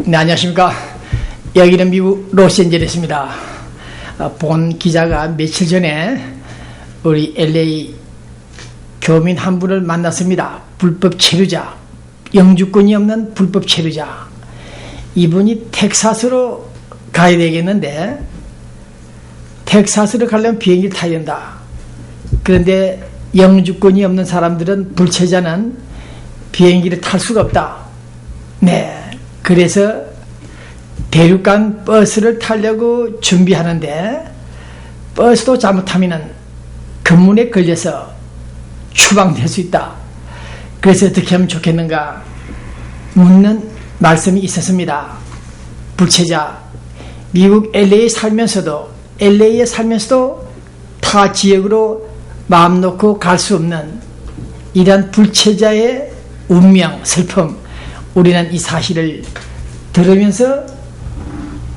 네, 안녕하십니까. 여기는 미국 로스앤젤레스입니다. 본 기자가 며칠 전에 우리 LA 교민 한 분을 만났습니다. 불법 체류자, 영주권이 없는 불법 체류자. 이분이 텍사스로 가야 되겠는데 텍사스로 가려면 비행기를 타야 된다. 그런데 영주권이 없는 사람들은, 불체자는 비행기를 탈 수가 없다. 네, 그래서 대륙간 버스를 타려고 준비하는데 버스도 잘못하면 검문에 걸려서 추방될 수 있다. 그래서 어떻게 하면 좋겠는가 묻는 말씀이 있었습니다. 불체자, 미국 LA에 살면서도 타 지역으로 마음 놓고 갈 수 없는 이러한 불체자의 운명, 슬픔, 우리는 이 사실을 들으면서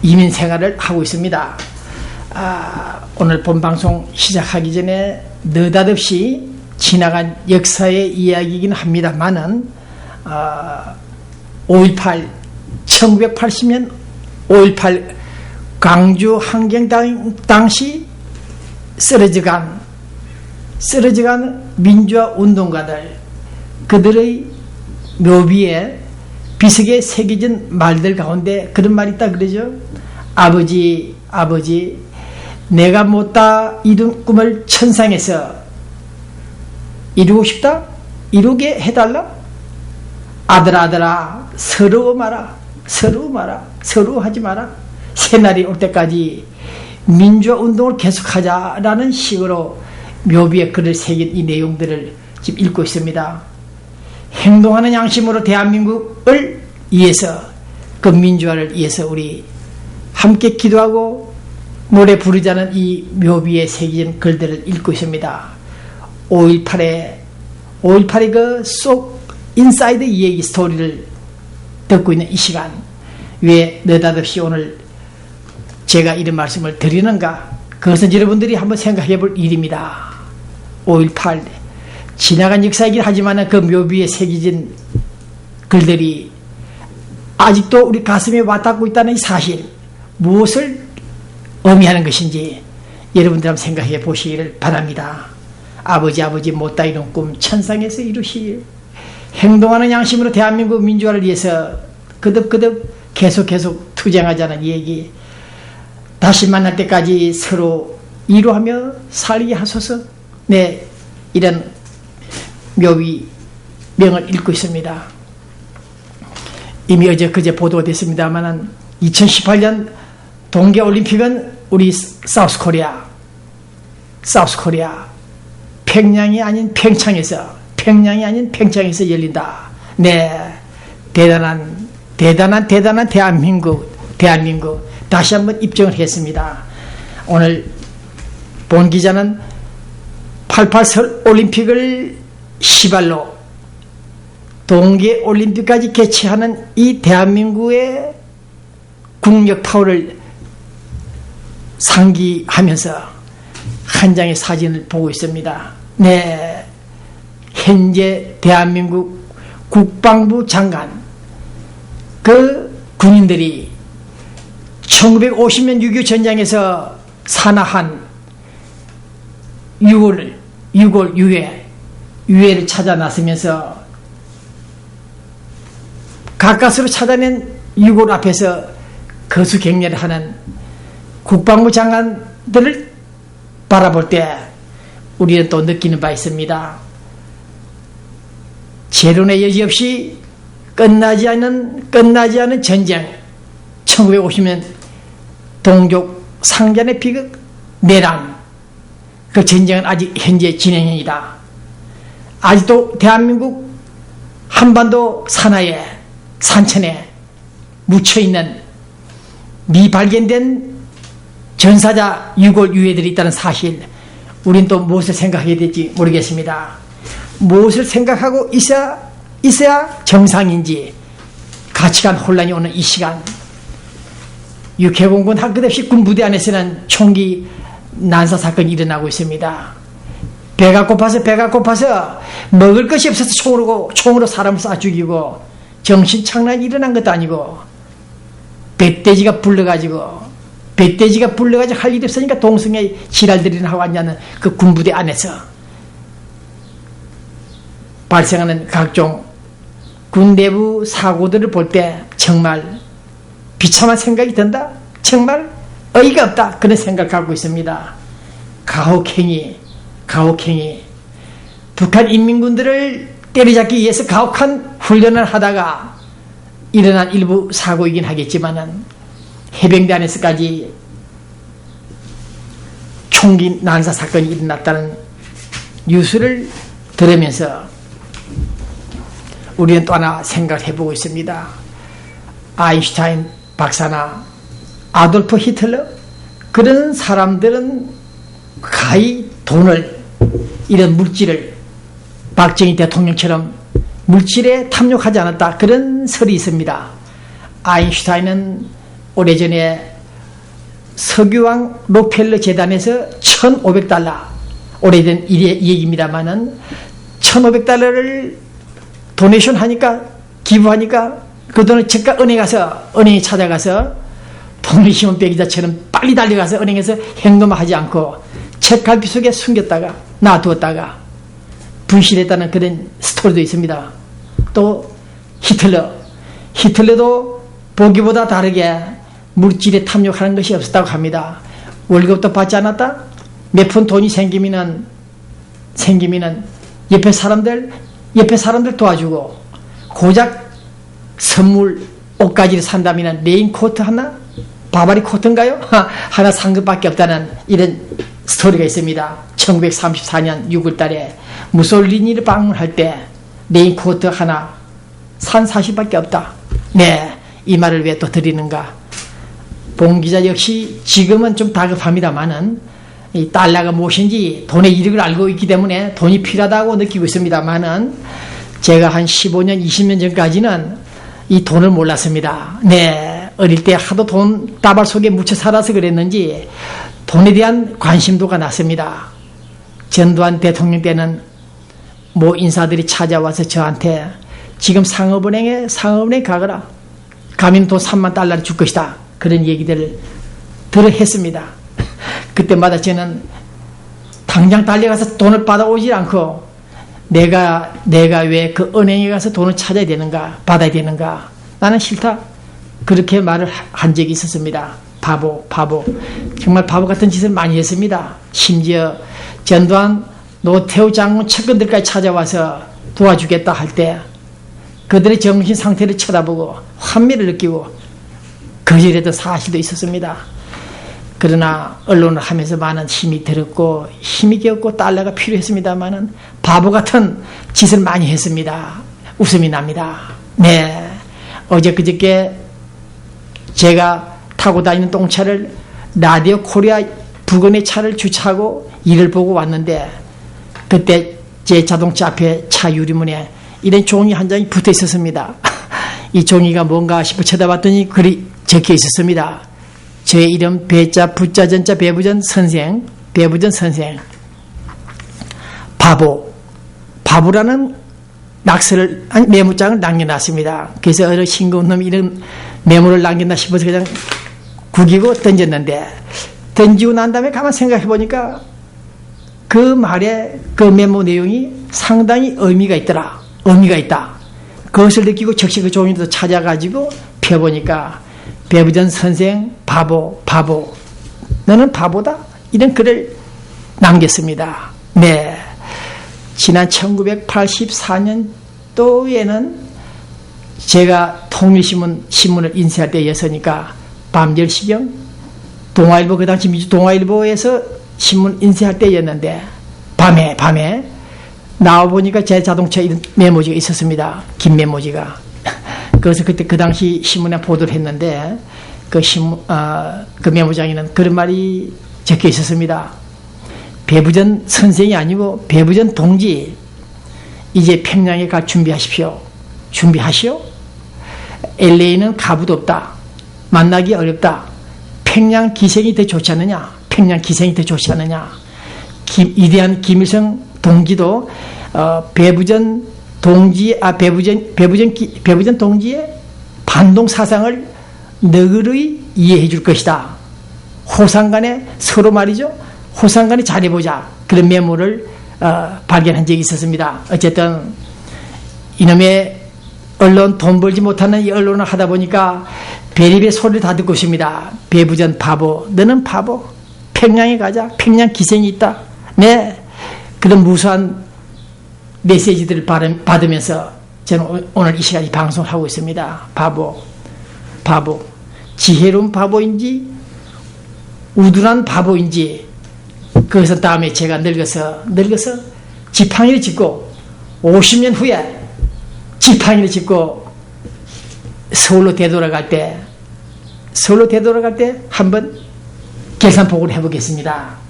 이민 생활을 하고 있습니다. 오늘 본 방송 시작하기 전에 느닷없이 지나간 역사의 이야기이긴 합니다만은 5.18 1980년 5.18 광주 항쟁 당시 쓰러져간 민주화 운동가들, 그들의 묘비에 비석에 새겨진 말들 가운데 그런 말이 있다 그러죠. 아버지, 내가 못다 이룬 꿈을 천상에서 이루고 싶다? 이루게 해달라? 아들아, 서러워하지 마라. 새날이 올 때까지 민주화 운동을 계속하자라는 식으로 묘비에 글을 새긴 이 내용들을 지금 읽고 있습니다. 행동하는 양심으로 대한민국을 위해서, 그 민주화를 위해서 우리 함께 기도하고 노래 부르자는 이 묘비에 새긴 글들을 읽고 있습니다. 5.18의 그 속 인사이드 얘기 스토리를 듣고 있는 이 시간, 왜 느닷없이 오늘 제가 이런 말씀을 드리는가? 그것은 여러분들이 한번 생각해 볼 일입니다. 5.18 지나간 역사이긴 하지만 그 묘비에 새겨진 글들이 아직도 우리 가슴에 와닿고 있다는 이 사실, 무엇을 의미하는 것인지 여러분들 한번 생각해 보시기를 바랍니다. 아버지 못다 이룬 꿈 천상에서 이루시길. 행동하는 양심으로 대한민국 민주화를 위해서 거듭 계속 투쟁하자는 얘기. 다시 만날 때까지 서로 이루하며 살게 하소서. 네, 이런 묘비 명을 읽고 있습니다. 이미 그제 보도가 됐습니다만 2018년 동계올림픽은 우리 사우스코리아 평양이 아닌 평창에서 열린다. 네, 대단한 대한민국 다시 한번 입증을 했습니다. 오늘 본 기자는 88 서울 올림픽을 시발로 동계올림픽까지 개최하는 이 대한민국의 국력 파워를 상기하면서 한 장의 사진을 보고 있습니다. 네, 현재 대한민국 국방부 장관, 그 군인들이 1950년 6.25 전쟁에서 산화한 6월 유해를 찾아 나서면서 가까스로 찾아낸 6월 앞에서 거수격려를 하는 국방부 장관들을 바라볼 때 우리는 또 느끼는 바 있습니다. 재론의 여지 없이 끝나지 않은 전쟁, 1950년 동족 상잔의 비극, 내란, 그 전쟁은 아직 현재 진행형이다. 아직도 대한민국 한반도 산하에, 산천에 묻혀있는 미발견된 전사자 6월 유해들이 있다는 사실, 우린 또 무엇을 생각해야 될지 모르겠습니다. 무엇을 생각하고 있어야 정상인지 가치관 혼란이 오는 이 시간, 육해공군 할 것 없이 군부대 안에서는 총기 난사 사건이 일어나고 있습니다. 배가 고파서 먹을 것이 없어서 총으로 사람을 쏴 죽이고 정신착란이 일어난 것도 아니고 뱃돼지가 불러가지고 할 일이 없으니까 동성애 지랄들이나 하고 앉는 그 군부대 안에서 발생하는 각종 군 내부 사고들을 볼 때 정말 비참한 생각이 든다. 정말 어이가 없다. 그런 생각을 갖고 있습니다. 가혹행위. 북한 인민군들을 때려잡기 위해서 가혹한 훈련을 하다가 일어난 일부 사고이긴 하겠지만은 해병대 안에서까지 총기 난사 사건이 일어났다는 뉴스를 들으면서 우리는 또 하나 생각을 해보고 있습니다. 아인슈타인 박사나 아돌프 히틀러 그런 사람들은 가히 돈을 이런 물질을 박정희 대통령처럼 물질에 탐욕하지 않았다. 그런 설이 있습니다. 아인슈타인은 오래전에 석유왕 록펠러 재단에서 1,500달러 오래된 얘기입니다만은 1,500달러를 도네이션 하니까 기부하니까 그 돈을 즉각 은행에 찾아가서 돈을 시몬 빼기자처럼 빨리 달려가서 은행에서 행동을 하지 않고 책갈피 속에 숨겼다가 놔두었다가 분실했다는 그런 스토리도 있습니다. 또 히틀러도 보기보다 다르게 물질에 탐욕하는 것이 없었다고 합니다. 월급도 받지 않았다. 몇 푼 돈이 생기면은 옆에 사람들 도와주고 고작 선물 옷가지를 산다면 레인코트 하나? 바바리 코트인가요? 하나 산 것밖에 없다는 이런 스토리가 있습니다. 1934년 6월 달에 무솔리니를 방문할 때 레인코트 하나 산 사실밖에 없다. 네, 이 말을 왜 또 드리는가? 봉 기자 역시 지금은 좀 다급합니다만은 이 달러가 무엇인지 돈의 이력을 알고 있기 때문에 돈이 필요하다고 느끼고 있습니다만은 제가 한 15년, 20년 전까지는 이 돈을 몰랐습니다. 네, 어릴 때 하도 돈 다발 속에 묻혀 살아서 그랬는지 돈에 대한 관심도가 났습니다. 전두환 대통령 때는 모 인사들이 찾아와서 저한테 지금 상업은행에 가거라. 가면 돈 3만 달러를 줄 것이다. 그런 얘기들을 들어 했습니다. 그때마다 저는 당장 달려가서 돈을 받아오지 않고 내가 왜 그 은행에 가서 돈을 찾아야 되는가, 받아야 되는가. 나는 싫다. 그렇게 말을 한 적이 있었습니다. 바보. 정말 바보 같은 짓을 많이 했습니다. 심지어 전두환, 노태우 장군 측근들까지 찾아와서 도와주겠다 할 때 그들의 정신 상태를 쳐다보고 환멸을 느끼고 거절했던 사실도 있었습니다. 그러나 언론을 하면서 많은 힘이 들었고 힘이 되었고 달러가 필요했습니다만은 바보 같은 짓을 많이 했습니다. 웃음이 납니다. 네, 그저께 제가 타고 다니는 똥차를 라디오 코리아 부근의 차를 주차하고 일을 보고 왔는데 그때 제 자동차 앞에 차 유리문에 이런 종이 한 장이 붙어 있었습니다. 이 종이가 뭔가 싶어 쳐다봤더니 글이 적혀 있었습니다. 제 이름 배자 부자 전자 배부전 선생 바보라는 낙서를 메모장을 남겨놨습니다. 그래서 어느 싱거운 놈이 이런 메모를 남겼나 싶어서 그냥 구기고 던졌는데 던지고 난 다음에 가만 생각해 보니까 그 말에 그 메모 내용이 상당히 의미가 있다. 그것을 느끼고 즉시 그 종이도 찾아가지고 펴보니까 배부전 선생 바보 너는 바보다 이런 글을 남겼습니다. 네, 지난 1984년도에는 제가 통일신문을 인쇄할 때였으니까 밤 10시경 동아일보, 그 당시 미주 동아일보에서 신문 인쇄할 때였는데 밤에 나와보니까 제 자동차에 이런 메모지가 있었습니다. 긴 메모지가. 그래서 그때 그 당시 신문에 보도를 했는데 그 메모장에는 그런 말이 적혀 있었습니다. 배부전 선생이 아니고 배부전 동지, 이제 평양에 갈 준비하시오. LA는 가부도 없다. 만나기 어렵다. 평양 기생이 더 좋지 않느냐. 위대한 김일성 동지도 배부전 동지의 반동 사상을 너그러이 이해해 줄 것이다. 호상간에 서로 말이죠. 호상간에 잘해보자. 그런 메모를 발견한 적이 있었습니다. 어쨌든 이놈의 언론, 돈 벌지 못하는 이 언론을 하다 보니까 베리베 소리를 다 듣고 있습니다. 배부전 바보, 너는 바보. 평양에 가자. 평양 기생이 있다. 네, 그런 무수한 메시지들을 받으면서 저는 오늘 이 시간에 방송을 하고 있습니다. 바보, 바보. 지혜로운 바보인지 우둔한 바보인지 그것은 다음에 제가 늙어서 지팡이를 짚고 50년 후에 지팡이를 짚고 서울로 되돌아갈 때 한번 계산폭을 해보겠습니다.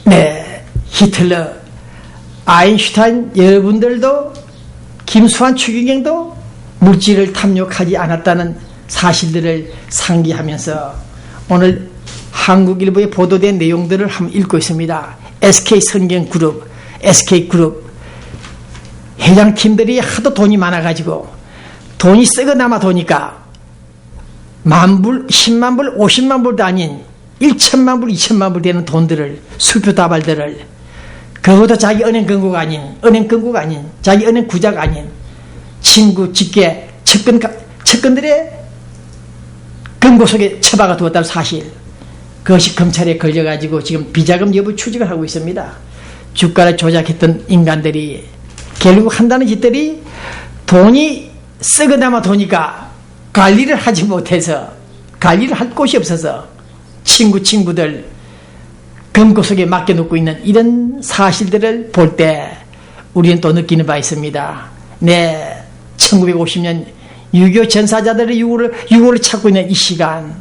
네, 히틀러, 아인슈타인 여러분들도 김수환 추기경도 물질을 탐욕하지 않았다는 사실들을 상기하면서 오늘 한국일보에 보도된 내용들을 한번 읽고 있습니다. SK성경그룹, SK그룹 회장팀들이 하도 돈이 많아가지고 돈이 썩어 남아 도니까 10,000불, 100,000불, 500,000불도 아닌 1,000,000불, 2,000,000불 되는 돈들을, 수표다발들을, 그것도 자기 은행 금고가 아닌, 자기 은행 구자가 아닌 친구, 직계, 측근들의 금고 속에 처박아 두었다는 사실, 그것이 검찰에 걸려가지고 지금 비자금 여부 추적을 하고 있습니다. 주가를 조작했던 인간들이 결국 한다는 짓들이 돈이 썩어 남아 도니까 관리를 하지 못해서, 관리를 할 곳이 없어서 친구들 금고 속에 맡겨놓고 있는 이런 사실들을 볼 때 우리는 또 느끼는 바 있습니다. 네, 1950년 6.25 전사자들의 유골을 찾고 있는 이 시간,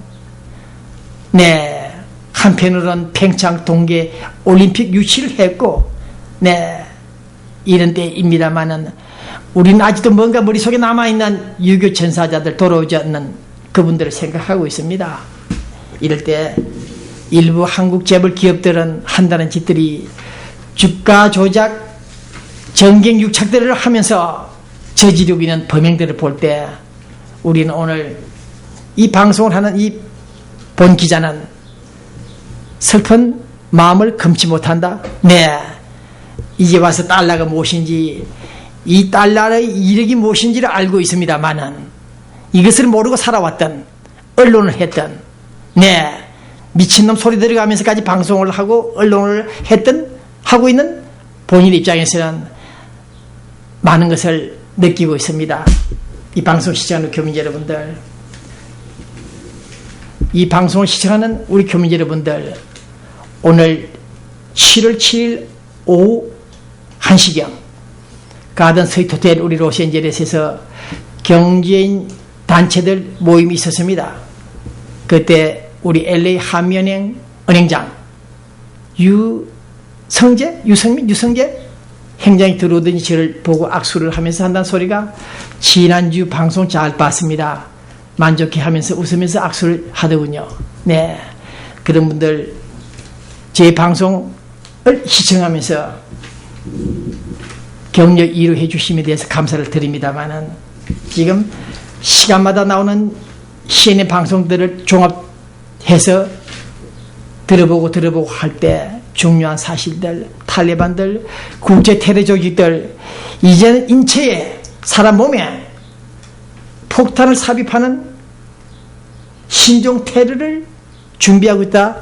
네, 한편으로는 평창 동계 올림픽 유치를 했고, 네, 이런 때입니다만은 우리는 아직도 뭔가 머릿속에 남아있는 6.25 전사자들, 돌아오지 않는 그분들을 생각하고 있습니다. 이럴 때 일부 한국 재벌 기업들은 한다는 짓들이 주가 조작, 정경 유착들을 하면서 저지르고 있는 범행들을 볼 때 우리는 오늘 이 방송을 하는 이 본 기자는 슬픈 마음을 금치 못한다. 네, 이제 와서 달러가 무엇인지, 이 달러의 이력이 무엇인지를 알고 있습니다만은 이것을 모르고 살아왔던, 언론을 했던, 네, 미친놈 소리 들어가면서까지 방송을 하고 언론을 하고 있는 본인 입장에서는 많은 것을 느끼고 있습니다. 이 방송 시청하는 교민 여러분들, 이 방송을 시청하는 우리 교민 여러분들, 오늘 7월 7일 오후 1시경 가든 스위트 호텔 우리 로스앤젤레스에서 경제인 단체들 모임이 있었습니다. 그때 우리 LA 한미은행 은행장 유성재 행장이 들어오더니 저를 보고 악수를 하면서 한다는 소리가, 지난주 방송 잘 봤습니다. 만족해 하면서 웃으면서 악수를 하더군요. 네, 그런 분들 제 방송을 시청하면서 격려 이루해 주심에 대해서 감사를 드립니다만은, 지금 시간마다 나오는 CNN 방송들을 종합해서 들어보고 할 때 중요한 사실들, 탈레반들, 국제 테러 조직들, 이제는 인체에, 사람 몸에 폭탄을 삽입하는 신종 테러를 준비하고 있다.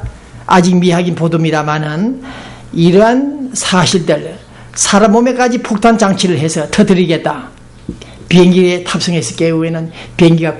아직 미확인 보도입니다만은 이러한 사실들, 사람 몸에까지 폭탄 장치를 해서 터뜨리겠다. 비행기에 탑승했을 경우에는 비행기가